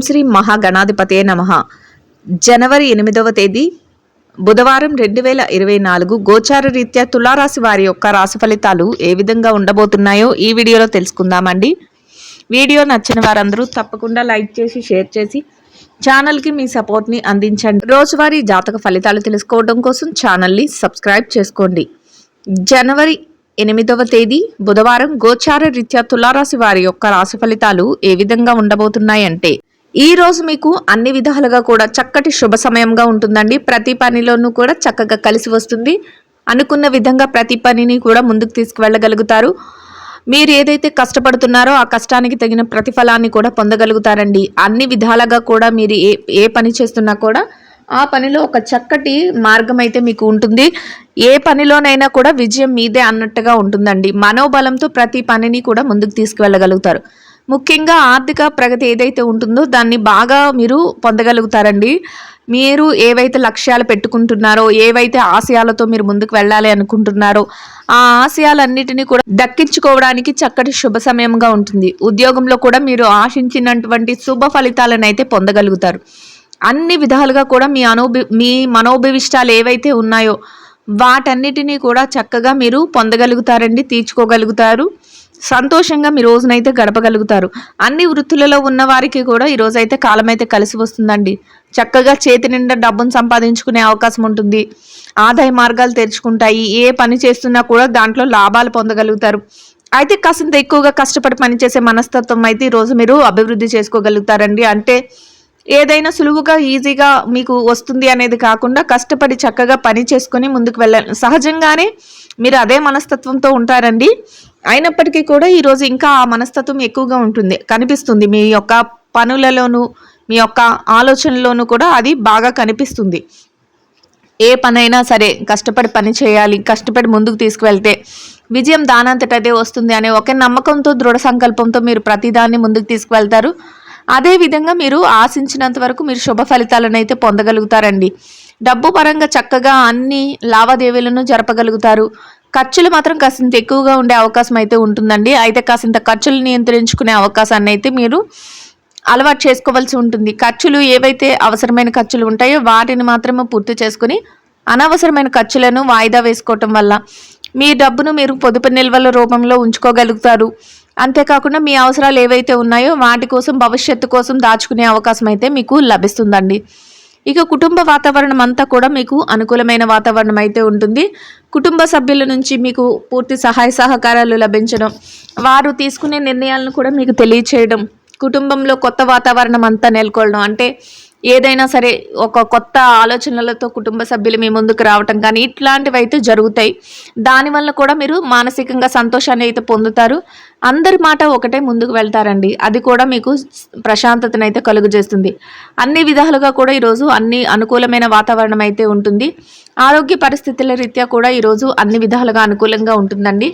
శ్రీ మహాగణాధిపతే నమః. జనవరి 8వ తేదీ బుధవారం 2024 గోచార రీత్యా తులారాశి వారి యొక్క రాశి ఫలితాలు ఏ విధంగా ఉండబోతున్నాయో ఈ వీడియోలో తెలుసుకుందామండి. వీడియో నచ్చిన వారందరూ తప్పకుండా లైక్ చేసి షేర్ చేసి ఛానల్కి మీ సపోర్ట్ని అందించండి. రోజువారీ జాతక ఫలితాలు తెలుసుకోవడం కోసం ఛానల్ని సబ్స్క్రైబ్ చేసుకోండి. జనవరి 8వ తేదీ బుధవారం గోచార రీత్యా తులారాశి వారి యొక్క రాశి ఫలితాలు ఏ విధంగా ఉండబోతున్నాయంటే, ఈ రోజు మీకు అన్ని విధాలుగా కూడా చక్కటి శుభ సమయంగా ఉంటుందండి. ప్రతి పనిలోనూ కూడా చక్కగా కలిసి వస్తుంది. అనుకున్న విధంగా ప్రతి పనిని కూడా ముందుకు తీసుకువెళ్ళగలుగుతారు. మీరు ఏదైతే కష్టపడుతున్నారో ఆ కష్టానికి తగిన ప్రతిఫలాన్ని కూడా పొందగలుగుతారండి. అన్ని విధాలుగా కూడా మీరు ఏ పని చేస్తున్నా కూడా ఆ పనిలో ఒక చక్కటి మార్గం అయితే మీకు ఉంటుంది. ఏ పనిలోనైనా కూడా విజయం మీదే అన్నట్టుగా ఉంటుందండి. మనోబలంతో ప్రతి పనిని కూడా ముందుకు తీసుకువెళ్ళగలుగుతారు. ముఖ్యంగా ఆర్థిక ప్రగతి ఏదైతే ఉంటుందో దాన్ని బాగా మీరు పొందగలుగుతారండి. మీరు ఏవైతే లక్ష్యాలు పెట్టుకుంటున్నారో, ఏవైతే ఆశయాలతో మీరు ముందుకు వెళ్ళాలి అనుకుంటున్నారో ఆ ఆశయాలన్నిటినీ కూడా దక్కించుకోవడానికి చక్కటి శుభ సమయంగా ఉంటుంది. ఉద్యోగంలో కూడా మీరు ఆశించినటువంటి శుభ ఫలితాలను అయితే పొందగలుగుతారు. అన్ని విధాలుగా కూడా మీ మనోభిష్టాలు ఏవైతే ఉన్నాయో వాటన్నిటినీ కూడా చక్కగా మీరు పొందగలుగుతారండి, తీర్చుకోగలుగుతారు. సంతోషంగా మీ రోజునైతే గడపగలుగుతారు. అన్ని వృత్తులలో ఉన్న వారికి కూడా ఈ రోజైతే కాలం అయితే కలిసి వస్తుందండి. చక్కగా చేతి నిండా డబ్బును సంపాదించుకునే అవకాశం ఉంటుంది. ఆదాయ మార్గాలు తెరుచుకుంటాయి. ఏ పని చేస్తున్నా కూడా దాంట్లో లాభాలు పొందగలుగుతారు. అయితే కాసింత ఎక్కువగా కష్టపడి పనిచేసే మనస్తత్వం అయితే ఈరోజు మీరు అభివృద్ధి చేసుకోగలుగుతారండి. అంటే ఏదైనా సులువుగా ఈజీగా మీకు వస్తుంది అనేది కాకుండా కష్టపడి చక్కగా పని చేసుకొని ముందుకు వెళ్ళాలి. సహజంగానే మీరు అదే మనస్తత్వంతో ఉంటారండి. అయినప్పటికీ కూడా ఈరోజు ఇంకా ఆ మనస్తత్వం ఎక్కువగా ఉంటుంది కనిపిస్తుంది. మీ యొక్క పనులలోనూ మీ యొక్క ఆలోచనలోనూ కూడా అది బాగా కనిపిస్తుంది. ఏ పనైనా సరే కష్టపడి పని చేయాలి, కష్టపడి ముందుకు తీసుకువెళ్తే విజయం దానంతట అదే వస్తుంది అనే ఒక నమ్మకంతో, దృఢ సంకల్పంతో మీరు ప్రతిదాన్ని ముందుకు తీసుకువెళ్తారు. అదేవిధంగా మీరు ఆశించినంత వరకు మీరు శుభ ఫలితాలను అయితే పొందగలుగుతారండి. డబ్బు పరంగా చక్కగా అన్ని లావాదేవీలను జరపగలుగుతారు. ఖర్చులు మాత్రం కాసింత ఎక్కువగా ఉండే అవకాశం అయితే ఉంటుందండి. అయితే కాసింత ఖర్చులు నియంత్రించుకునే అవకాశాన్ని అయితే మీరు అలవాటు చేసుకోవాల్సి ఉంటుంది. ఖర్చులు ఏవైతే అవసరమైన ఖర్చులు ఉంటాయో వాటిని మాత్రమే పూర్తి చేసుకుని అనవసరమైన ఖర్చులను వాయిదా వేసుకోవటం వల్ల మీ డబ్బును మీరు పొదుపు నిల్వల రూపంలో ఉంచుకోగలుగుతారు. అంతేకాకుండా మీ అవసరాలు ఏవైతే ఉన్నాయో వాటి కోసం, భవిష్యత్తు కోసం దాచుకునే అవకాశం అయితే మీకు లభిస్తుందండి. ఇక కుటుంబ వాతావరణం అంతా కూడా మీకు అనుకూలమైన వాతావరణం అయితే ఉంటుంది. కుటుంబ సభ్యుల నుంచి మీకు పూర్తి సహాయ సహకారాలు లభించడం, వారు తీసుకునే నిర్ణయాలను కూడా మీకు తెలియచేయడం, కుటుంబంలో కొత్త వాతావరణం అంతా నెలకొనడం, అంటే ఏదైనా సరే ఒక కొత్త ఆలోచనలతో కుటుంబ సభ్యులు మీ ముందుకు రావటం కానీ ఇట్లాంటివి అయితే జరుగుతాయి. దానివల్ల కూడా మీరు మానసికంగా సంతోషాన్ని అయితే పొందుతారు. అందరి మాట ఒకటే ముందుకు వెళ్తారండి. అది కూడా మీకు ప్రశాంతతను అయితే కలుగజేస్తుంది. అన్ని విధాలుగా కూడా ఈరోజు అన్ని అనుకూలమైన వాతావరణం అయితే ఉంటుంది. ఆరోగ్య పరిస్థితుల రీత్యా కూడా ఈరోజు అన్ని విధాలుగా అనుకూలంగా ఉంటుందండి.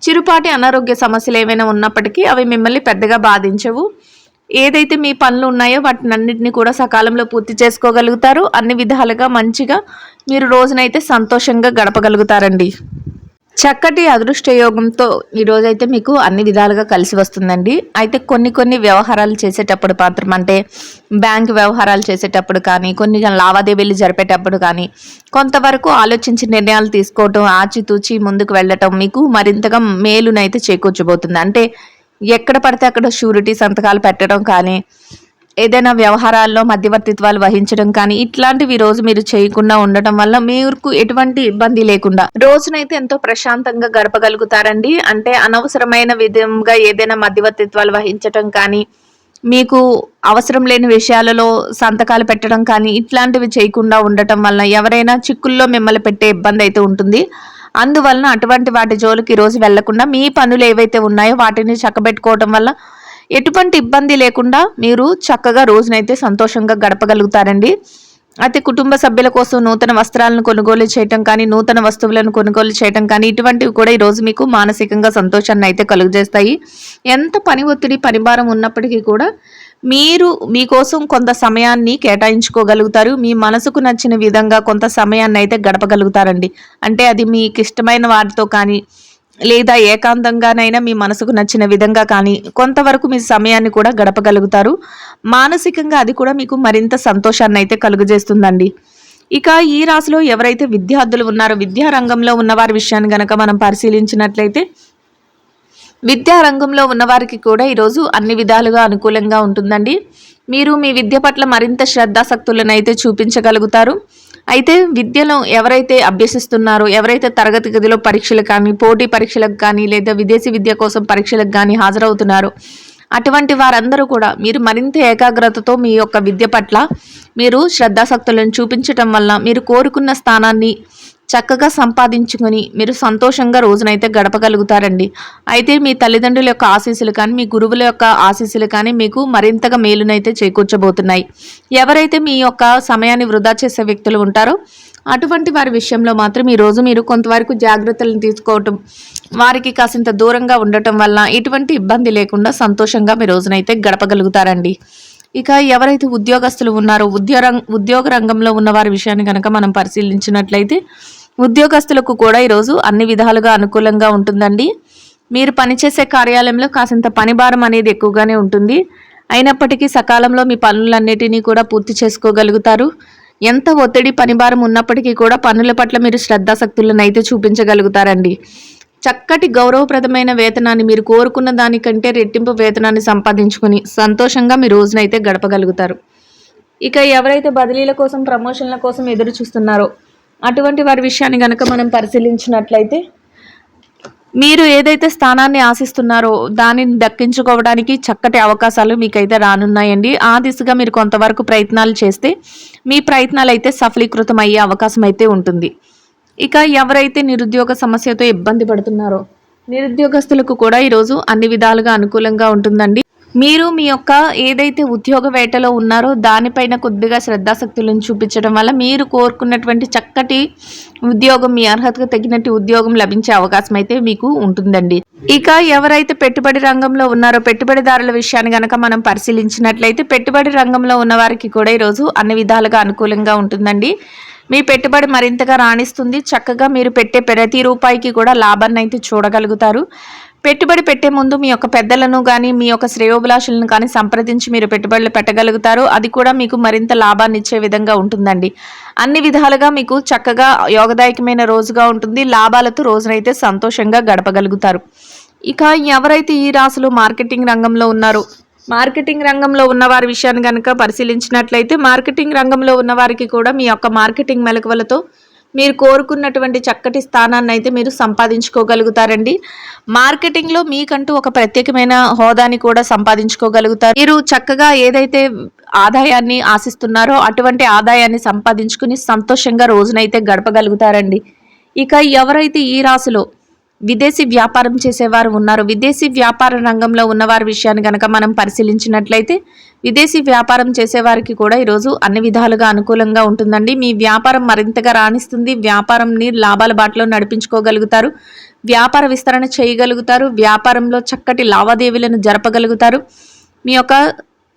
చిరుపాటి అనారోగ్య సమస్యలు ఏమైనా ఉన్నప్పటికీ అవి మిమ్మల్ని పెద్దగా బాధించవు. ఏదైతే మీ పనులు ఉన్నాయో వాటిని అన్నింటినీ కూడా సకాలంలో పూర్తి చేసుకోగలుగుతారు. అన్ని విధాలుగా మంచిగా మీరు రోజునైతే సంతోషంగా గడపగలుగుతారండి. చక్కటి అదృష్ట యోగంతో ఈరోజైతే మీకు అన్ని విధాలుగా కలిసి వస్తుందండి. అయితే కొన్ని వ్యవహారాలు చేసేటప్పుడు మాత్రం, అంటే బ్యాంక్ వ్యవహారాలు చేసేటప్పుడు కానీ, కొన్ని లావాదేవీలు జరిపేటప్పుడు కానీ కొంతవరకు ఆలోచించి నిర్ణయాలు తీసుకోవటం, ఆచితూచి ముందుకు వెళ్ళటం మీకు మరింతగా మేలునైతే చేకూర్చబోతుంది. అంటే ఎక్కడ పడితే అక్కడ షూరిటీ సంతకాలు పెట్టడం కానీ, ఏదైనా వ్యవహారాల్లో మధ్యవర్తిత్వాలు వహించడం కానీ ఇట్లాంటివి రోజు మీరు చేయకుండా ఉండటం వల్ల మీకు ఎటువంటి ఇబ్బంది లేకుండా రోజునైతే ఎంతో ప్రశాంతంగా గడపగలుగుతారండి. అంటే అనవసరమైన విధంగా ఏదైనా మధ్యవర్తిత్వాలు వహించడం కానీ, మీకు అవసరం లేని విషయాలలో సంతకాలు పెట్టడం కానీ ఇట్లాంటివి చేయకుండా ఉండటం వల్ల ఎవరైనా చిక్కుల్లో మిమ్మల్ని పెట్టే ఇబ్బంది అయితే ఉంటుంది. అందువలన అటువంటి వాటి జోలికి ఈరోజు వెళ్లకుండా మీ పనులు ఏవైతే ఉన్నాయో వాటిని చక్కబెట్టుకోవడం వల్ల ఎటువంటి ఇబ్బంది లేకుండా మీరు చక్కగా రోజునైతే సంతోషంగా గడపగలుగుతారండి. అయితే కుటుంబ సభ్యుల కోసం నూతన వస్త్రాలను కొనుగోలు చేయటం కానీ, నూతన వస్తువులను కొనుగోలు చేయటం కానీ ఇటువంటివి కూడా ఈరోజు మీకు మానసికంగా సంతోషాన్ని అయితే కలుగజేస్తాయి. ఎంత పని ఒత్తిడి, పనిభారం ఉన్నప్పటికీ కూడా మీరు మీకోసం కొంత సమయాన్ని కేటాయించుకోగలుగుతారు. మీ మనసుకు నచ్చిన విధంగా కొంత సమయాన్ని అయితే గడపగలుగుతారండి. అంటే అది మీకు ఇష్టమైన వారితో కానీ, లేదా ఏకాంతంగానైనా మీ మనసుకు నచ్చిన విధంగా కానీ కొంతవరకు మీ సమయాన్ని కూడా గడపగలుగుతారు. మానసికంగా అది కూడా మీకు మరింత సంతోషాన్ని అయితే కలుగజేస్తుందండి. ఇక ఈ రాశిలో ఎవరైతే విద్యార్థులు ఉన్నారో విద్యా రంగంలో ఉన్నవారి విషయాన్ని గనక మనం పరిశీలించినట్లయితే విద్యా రంగంలో ఉన్నవారికి కూడా ఈరోజు అన్ని విధాలుగా అనుకూలంగా ఉంటుందండి. మీరు మీ విద్య పట్ల మరింత శ్రద్ధాసక్తులను అయితే చూపించగలుగుతారు. అయితే విద్యలో ఎవరైతే అభ్యసిస్తున్నారో, ఎవరైతే తరగతి గదిలో పరీక్షలు కానీ, పోటీ పరీక్షలకు కానీ, లేదా విదేశీ విద్య కోసం పరీక్షలకు కానీ హాజరవుతున్నారో అటువంటి వారందరూ కూడా మీరు మరింత ఏకాగ్రతతో మీ యొక్క విద్య పట్ల మీరు శ్రద్ధాసక్తులను చూపించటం వల్ల మీరు కోరుకున్న స్థానాన్ని చక్కగా సంపాదించుకొని మీరు సంతోషంగా రోజునైతే గడపగలుగుతారండి. అయితే మీ తల్లిదండ్రుల యొక్క ఆశీస్సులు కానీ, మీ గురువుల యొక్క ఆశీస్సులు కానీ మీకు మరింతగా మేలునైతే చేకూర్చబోతున్నాయి. ఎవరైతే మీ యొక్క సమయాన్ని వృధా చేసే వ్యక్తులు ఉంటారో అటువంటి వారి విషయంలో మాత్రం ఈరోజు మీరు కొంతవరకు జాగ్రత్తలను తీసుకోవటం, వారికి కాసింత దూరంగా ఉండటం వల్ల ఎటువంటి ఇబ్బంది లేకుండా సంతోషంగా మీ రోజునైతే గడపగలుగుతారండి. ఇక ఎవరైతే ఉద్యోగస్తులు ఉన్నారో ఉద్యోగ రంగంలో ఉన్న వారి విషయాన్ని కనుక మనం పరిశీలించినట్లయితే ఉద్యోగస్తులకు కూడా ఈరోజు అన్ని విధాలుగా అనుకూలంగా ఉంటుందండి. మీరు పనిచేసే కార్యాలయంలో కాసింత పని భారం అనేది ఎక్కువగానే ఉంటుంది. అయినప్పటికీ సకాలంలో మీ పనులన్నిటినీ కూడా పూర్తి చేసుకోగలుగుతారు. ఎంత ఒత్తిడి పని భారం ఉన్నప్పటికీ కూడా పనుల పట్ల మీరు శ్రద్ధాసక్తులను అయితే చూపించగలుగుతారండి. చక్కటి గౌరవప్రదమైన వేతనాన్ని మీరు కోరుకున్న దానికంటే రెట్టింపు వేతనాన్ని సంపాదించుకుని సంతోషంగా మీ రోజునైతే గడపగలుగుతారు. ఇక ఎవరైతే బదిలీల కోసం ప్రమోషన్ల కోసం ఎదురు చూస్తున్నారో అటువంటి వారి విషయాన్ని కనుక మనం పరిశీలించినట్లయితే మీరు ఏదైతే స్థానాన్ని ఆశిస్తున్నారో దానిని దక్కించుకోవడానికి చక్కటి అవకాశాలు మీకైతే రానున్నాయండి. ఆ దిశగా మీరు కొంతవరకు ప్రయత్నాలు చేస్తే మీ ప్రయత్నాలు అయితే సఫలీకృతం అయ్యే అవకాశం అయితే ఉంటుంది. ఇక ఎవరైతే నిరుద్యోగ సమస్యతో ఇబ్బంది పడుతున్నారో నిరుద్యోగస్తులకు కూడా ఈరోజు అన్ని విధాలుగా అనుకూలంగా ఉంటుందండి. మీరు మీ యొక్క ఏదైతే ఉద్యోగ వేటలో ఉన్నారో దానిపైన కొద్దిగా శ్రద్ధాసక్తులను చూపించడం వల్ల మీరు కోరుకున్నటువంటి చక్కటి ఉద్యోగం, మీ అర్హతకు తగినట్టు ఉద్యోగం లభించే అవకాశం అయితే మీకు ఉంటుందండి. ఇక ఎవరైతే పెట్టుబడి రంగంలో ఉన్నారో పెట్టుబడిదారుల విషయాన్ని కనుక మనం పరిశీలించినట్లయితే పెట్టుబడి రంగంలో ఉన్న వారికి కూడా ఈరోజు అన్ని విధాలుగా అనుకూలంగా ఉంటుందండి. మీ పెట్టుబడి మరింతగా రాణిస్తుంది. చక్కగా మీరు పెట్టే ప్రతి రూపాయికి కూడా లాభాన్ని అయితే చూడగలుగుతారు. పెట్టుబడి పెట్టే ముందు మీ యొక్క పెద్దలను కానీ మీ యొక్క శ్రేయోభిలాషులను కానీ సంప్రదించి మీరు పెట్టుబడులు పెట్టగలుగుతారు. అది కూడా మీకు మరింత లాభాన్ని ఇచ్చే విధంగా ఉంటుందండి. అన్ని విధాలుగా మీకు చక్కగా యోగదాయకమైన రోజుగా ఉంటుంది. లాభాలతో రోజునైతే సంతోషంగా గడపగలుగుతారు. ఇక ఎవరైతే ఈ రాశిలో మార్కెటింగ్ రంగంలో ఉన్నారో మార్కెటింగ్ రంగంలో ఉన్నవారి విషయాన్ని కనుక పరిశీలించినట్లయితే మార్కెటింగ్ రంగంలో ఉన్నవారికి కూడా మీ యొక్క మార్కెటింగ్ మెలకువలతో మీరు కోరుకున్నటువంటి చక్కటి స్థానాన్ని అయితే మీరు సంపాదించుకోగలుగుతారండి. మార్కెటింగ్లో మీకంటూ ఒక ప్రత్యేకమైన హోదాని కూడా సంపాదించుకోగలుగుతారు. మీరు చక్కగా ఏదైతే ఆదాయాన్ని ఆశిస్తున్నారో అటువంటి ఆదాయాన్ని సంపాదించుకుని సంతోషంగా రోజునైతే గడపగలుగుతారండి. ఇక ఎవరైతే ఈ రాశిలో విదేశీ వ్యాపారం చేసేవారు ఉన్నారు, విదేశీ వ్యాపార రంగంలో ఉన్నవారి విషయాన్ని కనుక మనం పరిశీలించినట్లయితే విదేశీ వ్యాపారం చేసేవారికి కూడా ఈరోజు అన్ని విధాలుగా అనుకూలంగా ఉంటుందండి. మీ వ్యాపారం మరింతగా రాణిస్తుంది. వ్యాపారంని లాభాల బాటలో నడిపించుకోగలుగుతారు. వ్యాపార విస్తరణ చేయగలుగుతారు. వ్యాపారంలో చక్కటి లావాదేవీలను జరపగలుగుతారు. మీ యొక్క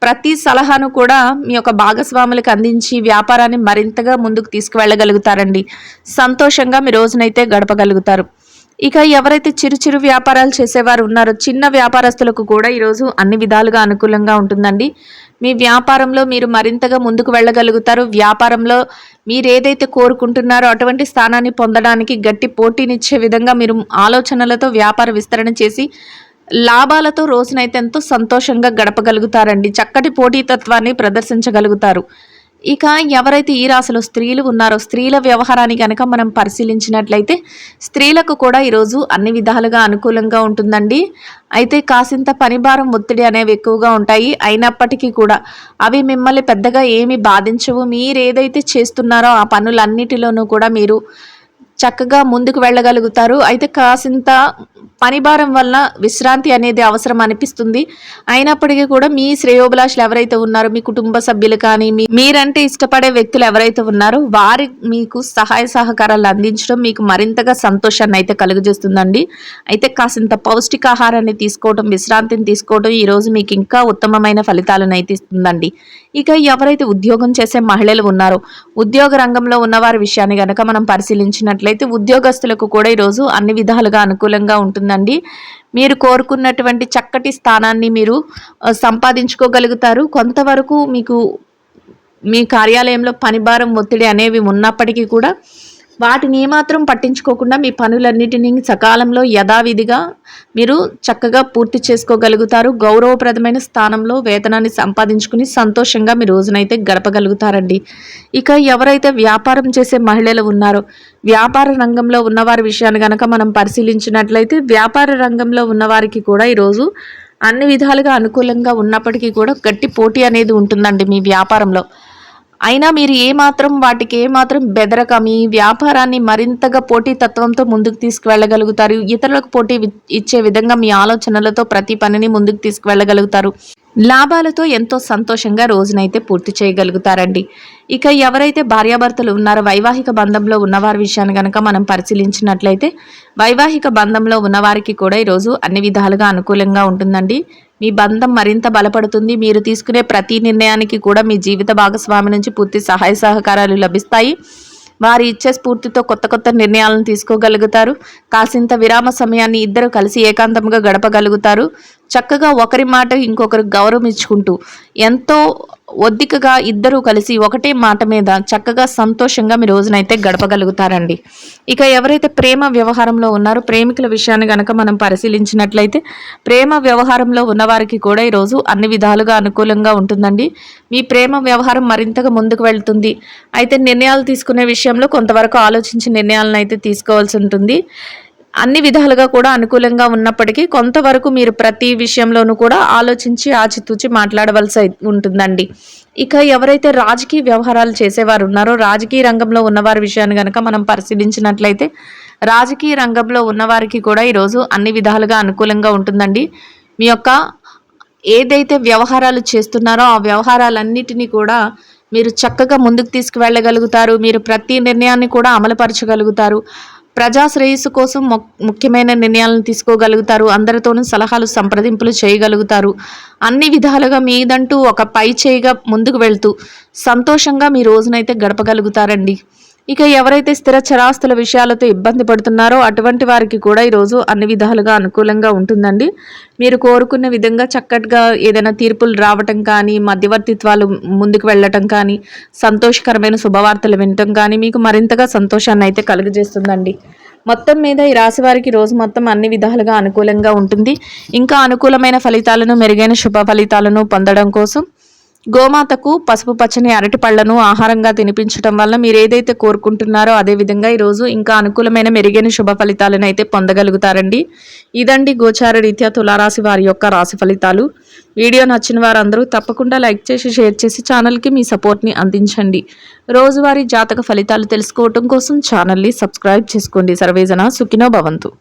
ప్రతి సలహాను కూడా మీ యొక్క భాగస్వాములకు అందించి వ్యాపారాన్ని మరింతగా ముందుకు తీసుకువెళ్ళగలుగుతారండి. సంతోషంగా మీ రోజునైతే గడపగలుగుతారు. ఇక ఎవరైతే చిరు వ్యాపారాలు చేసేవారు ఉన్నారో చిన్న వ్యాపారస్తులకు కూడా ఈరోజు అన్ని విధాలుగా అనుకూలంగా ఉంటుందండి. మీ వ్యాపారంలో మీరు మరింతగా ముందుకు వెళ్ళగలుగుతారు. వ్యాపారంలో మీరు ఏదైతే కోరుకుంటున్నారో అటువంటి స్థానాన్ని పొందడానికి గట్టి పోటీనిచ్చే విధంగా మీరు ఆలోచనలతో వ్యాపార విస్తరణ చేసి లాభాలతో రోజునైతే ఎంతో సంతోషంగా గడపగలుగుతారండి. చక్కటి పోటీతత్వాన్ని ప్రదర్శించగలుగుతారు. ఇక ఎవరైతే ఈ రాశిలో స్త్రీలు ఉన్నారో స్త్రీల వ్యవహారాన్ని కనుక మనం పరిశీలించినట్లయితే స్త్రీలకు కూడా ఈరోజు అన్ని విధాలుగా అనుకూలంగా ఉంటుందండి. అయితే కాసింత పనిభారం ఒత్తిడి అనేవి ఎక్కువగా ఉంటాయి. అయినప్పటికీ కూడా అవి మిమ్మల్ని పెద్దగా ఏమీ బాధించవు. మీరు ఏదైతే చేస్తున్నారో ఆ పనులన్నిటిలోనూ కూడా మీరు చక్కగా ముందుకు వెళ్ళగలుగుతారు. అయితే కాసింత పని భారం వల్ల విశ్రాంతి అనేది అవసరం అనిపిస్తుంది. అయినప్పటికీ కూడా మీ శ్రేయోభిలాషులు ఎవరైతే ఉన్నారో, మీ కుటుంబ సభ్యులు కానీ, మీరంటే ఇష్టపడే వ్యక్తులు ఎవరైతే ఉన్నారో వారి మీకు సహాయ సహకారాలు అందించడం మీకు మరింతగా సంతోషాన్ని అయితే కలుగజేస్తుందండి. అయితే కాసింత పౌష్టికాహారాన్ని తీసుకోవడం, విశ్రాంతిని తీసుకోవడం ఈరోజు మీకు ఇంకా ఉత్తమమైన ఫలితాలను అయితే ఇస్తుందండి. ఇక ఎవరైతే ఉద్యోగం చేసే మహిళలు ఉన్నారో, ఉద్యోగ రంగంలో ఉన్నవారి విషయాన్ని గనక మనం పరిశీలించినట్లయితే ఉద్యోగస్తులకు కూడా ఈరోజు అన్ని విధాలుగా అనుకూలంగా ఉంటుందండి. మీరు కోరుకున్నటువంటి చక్కటి స్థానాన్ని మీరు సంపాదించుకోగలుగుతారు. కొంతవరకు మీకు మీ కార్యాలయంలో పనిభారం, ఒత్తిడి అనేవి ఉన్నప్పటికీ కూడా వాటిని ఏమాత్రం పట్టించుకోకుండా మీ పనులన్నిటినీ సకాలంలో యథావిధిగా మీరు చక్కగా పూర్తి చేసుకోగలుగుతారు. గౌరవప్రదమైన స్థానంలో వేతనాన్ని సంపాదించుకుని సంతోషంగా మీ రోజునైతే గడపగలుగుతారండి. ఇక ఎవరైతే వ్యాపారం చేసే మహిళలు ఉన్నారో, వ్యాపార రంగంలో ఉన్నవారి విషయాన్ని కనుక మనం పరిశీలించినట్లయితే వ్యాపార రంగంలో ఉన్నవారికి కూడా ఈరోజు అన్ని విధాలుగా అనుకూలంగా ఉన్నప్పటికీ కూడా గట్టి పోటీ అనేది ఉంటుందండి మీ వ్యాపారంలో. అయినా మీరు వాటికి ఏమాత్రం బెదరక మీ వ్యాపారాన్ని మరింతగా పోటీతత్వంతో ముందుకు తీసుకువెళ్ళగలుగుతారు. ఇతరులకు పోటీ ఇచ్చే విధంగా మీ ఆలోచనలతో ప్రతి పనిని ముందుకు తీసుకువెళ్ళగలుగుతారు. లాభాలతో ఎంతో సంతోషంగా రోజునైతే పూర్తి చేయగలుగుతారండి. ఇక ఎవరైతే భార్యాభర్తలు ఉన్నారో, వైవాహిక బంధంలో ఉన్నవారి విషయాన్ని కనుక మనం పరిశీలించినట్లయితే వైవాహిక బంధంలో ఉన్నవారికి కూడా ఈరోజు అన్ని విధాలుగా అనుకూలంగా ఉంటుందండి. మీ బంధం మరింత బలపడుతుంది. మీరు తీసుకునే ప్రతి నిర్ణయానికి కూడా మీ జీవిత భాగస్వామి నుంచి పూర్తి సహాయ సహకారాలు లభిస్తాయి. వారి ఇచ్చే స్ఫూర్తితో కొత్త కొత్త నిర్ణయాలను తీసుకోగలుగుతారు. కాసింత విరామ సమయాన్ని ఇద్దరు కలిసి ఏకాంతంగా గడపగలుగుతారు. చక్కగా ఒకరి మాట ఇంకొకరు గౌరవం ఇచ్చుకుంటూ ఎంతో ఒద్దికగా ఇద్దరూ కలిసి ఒకటే మాట మీద చక్కగా సంతోషంగా మీ రోజునైతే గడపగలుగుతారండి. ఇక ఎవరైతే ప్రేమ వ్యవహారంలో ఉన్నారో, ప్రేమికుల విషయాన్ని కనుక మనం పరిశీలించినట్లయితే ప్రేమ వ్యవహారంలో ఉన్నవారికి కూడా ఈరోజు అన్ని విధాలుగా అనుకూలంగా ఉంటుందండి. మీ ప్రేమ వ్యవహారం మరింతగా ముందుకు వెళ్తుంది. అయితే నిర్ణయాలు తీసుకునే విషయంలో కొంతవరకు ఆలోచించి నిర్ణయాలను అయితే తీసుకోవాల్సి ఉంటుంది. అన్ని విధాలుగా కూడా అనుకూలంగా ఉన్నప్పటికీ కొంతవరకు మీరు ప్రతి విషయంలోనూ కూడా ఆలోచించి ఆచితూచి మాట్లాడవలసి ఉంటుందండి. ఇక ఎవరైతే రాజకీయ వ్యవహారాలు చేసేవారు ఉన్నారో, రాజకీయ రంగంలో ఉన్నవారి విషయాన్ని కనుక మనం పరిశీలించినట్లయితే రాజకీయ రంగంలో ఉన్నవారికి కూడా ఈరోజు అన్ని విధాలుగా అనుకూలంగా ఉంటుందండి. మీ యొక్క ఏదైతే వ్యవహారాలు చేస్తున్నారో ఆ వ్యవహారాలన్నిటినీ కూడా మీరు చక్కగా ముందుకు తీసుకువెళ్ళగలుగుతారు. మీరు ప్రతి నిర్ణయాన్ని కూడా అమలుపరచగలుగుతారు. ప్రజా శ్రేయస్సు కోసం ముఖ్యమైన నిర్ణయాలను తీసుకోగలుగుతారు. అందరితోనూ సలహాలు, సంప్రదింపులు చేయగలుగుతారు. అన్ని విధాలుగా మీదంటూ ఒక పై చేయిగా ముందుకు వెళ్తూ సంతోషంగా మీ రోజునైతే గడపగలుగుతారండి. ఇక ఎవరైతే స్థిర చరాస్తుల విషయాలతో ఇబ్బంది పడుతున్నారో అటువంటి వారికి కూడా ఈరోజు అన్ని విధాలుగా అనుకూలంగా ఉంటుందండి. మీరు కోరుకున్న విధంగా చక్కటిగా ఏదైనా తీర్పులు రావటం కానీ, మధ్యవర్తిత్వాలు ముందుకు వెళ్ళటం కానీ, సంతోషకరమైన శుభవార్తలు వినటం కానీ మీకు మరింతగా సంతోషాన్ని అయితే కలుగజేస్తుందండి. మొత్తం మీద ఈ రాశి వారికి రోజు మొత్తం అన్ని విధాలుగా అనుకూలంగా ఉంటుంది. ఇంకా అనుకూలమైన ఫలితాలను, మెరుగైన శుభ ఫలితాలను పొందడం కోసం గోమాతకు పసుపు పచ్చని అరటి పళ్లను ఆహారంగా తినిపించడం వల్ల మీరు ఏదైతే కోరుకుంటున్నారో అదేవిధంగా ఈరోజు ఇంకా అనుకూలమైన మెరుగైన శుభ ఫలితాలను అయితే పొందగలుగుతారండి. ఇదండి గోచార రీత్యా తులారాశి వారి యొక్క రాశి ఫలితాలు. వీడియో నచ్చిన వారందరూ తప్పకుండా లైక్ చేసి, షేర్ చేసి ఛానల్కి మీ సపోర్ట్ని అందించండి. రోజువారీ జాతక ఫలితాలు తెలుసుకోవటం కోసం ఛానల్ని సబ్స్క్రైబ్ చేసుకోండి. సర్వేజన సుఖినో భవంతు.